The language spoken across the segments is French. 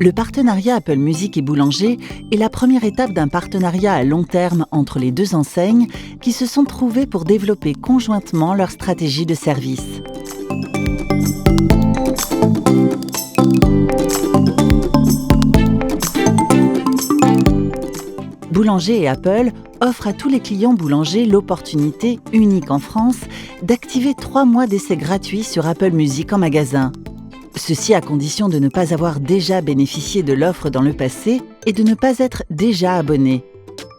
Le partenariat Apple Music et Boulanger est la première étape d'un partenariat à long terme entre les deux enseignes qui se sont trouvées pour développer conjointement leur stratégie de service. Boulanger et Apple offrent à tous les clients Boulanger l'opportunité, unique en France, d'activer 3 mois d'essai gratuit sur Apple Music en magasin. Ceci à condition de ne pas avoir déjà bénéficié de l'offre dans le passé et de ne pas être déjà abonné.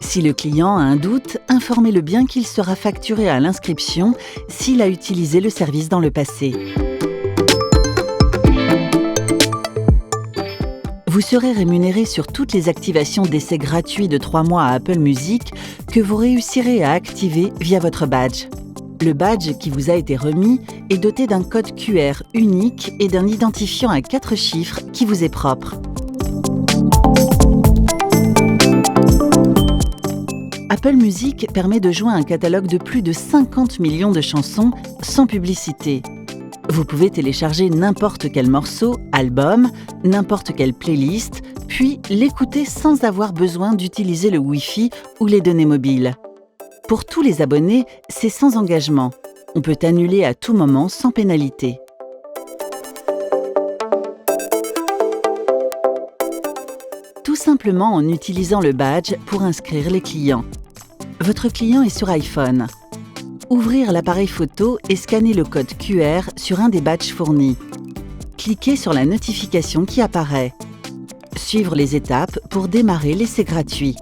Si le client a un doute, informez-le bien qu'il sera facturé à l'inscription s'il a utilisé le service dans le passé. Vous serez rémunéré sur toutes les activations d'essai gratuits de 3 mois à Apple Music que vous réussirez à activer via votre badge. Le badge qui vous a été remis est doté d'un code QR unique et d'un identifiant à 4 chiffres qui vous est propre. Apple Music permet de jouer un catalogue de plus de 50 millions de chansons sans publicité. Vous pouvez télécharger n'importe quel morceau, album, n'importe quelle playlist, puis l'écouter sans avoir besoin d'utiliser le Wi-Fi ou les données mobiles. Pour tous les abonnés, c'est sans engagement. On peut annuler à tout moment sans pénalité. Tout simplement en utilisant le badge pour inscrire les clients. Votre client est sur iPhone. Ouvrir l'appareil photo et scanner le code QR sur un des badges fournis. Cliquez sur la notification qui apparaît. Suivre les étapes pour démarrer l'essai gratuit.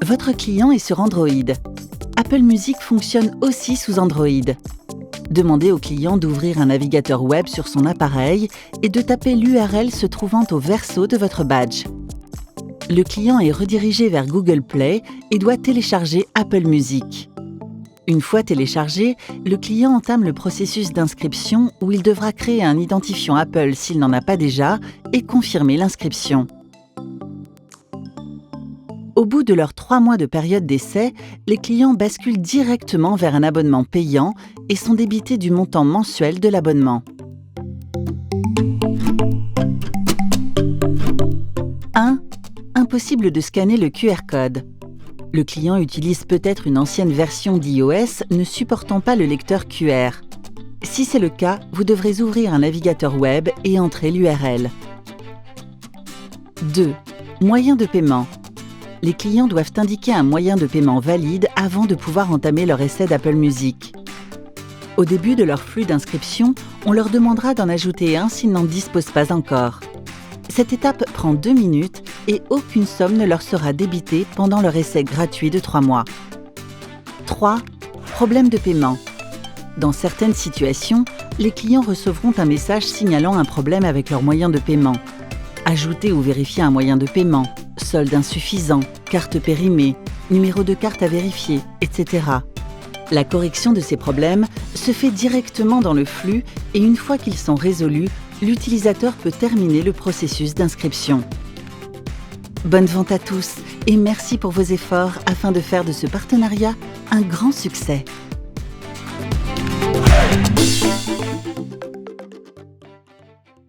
Votre client est sur Android. Apple Music fonctionne aussi sous Android. Demandez au client d'ouvrir un navigateur web sur son appareil et de taper l'URL se trouvant au verso de votre badge. Le client est redirigé vers Google Play et doit télécharger Apple Music. Une fois téléchargé, le client entame le processus d'inscription où il devra créer un identifiant Apple s'il n'en a pas déjà et confirmer l'inscription. Au bout de leurs 3 mois de période d'essai, les clients basculent directement vers un abonnement payant et sont débités du montant mensuel de l'abonnement. 1. Impossible de scanner le QR code. Le client utilise peut-être une ancienne version d'iOS ne supportant pas le lecteur QR. Si c'est le cas, vous devrez ouvrir un navigateur web et entrer l'URL. 2. Moyen de paiement. Les clients doivent indiquer un moyen de paiement valide avant de pouvoir entamer leur essai d'Apple Music. Au début de leur flux d'inscription, on leur demandera d'en ajouter un s'ils n'en disposent pas encore. Cette étape prend 2 minutes et aucune somme ne leur sera débitée pendant leur essai gratuit de 3 mois. 3. Problème de paiement. Dans certaines situations, les clients recevront un message signalant un problème avec leur moyen de paiement. Ajouter ou vérifier un moyen de paiement, solde insuffisant, carte périmée, numéro de carte à vérifier, etc. La correction de ces problèmes se fait directement dans le flux et une fois qu'ils sont résolus, l'utilisateur peut terminer le processus d'inscription. Bonne vente à tous et merci pour vos efforts afin de faire de ce partenariat un grand succès.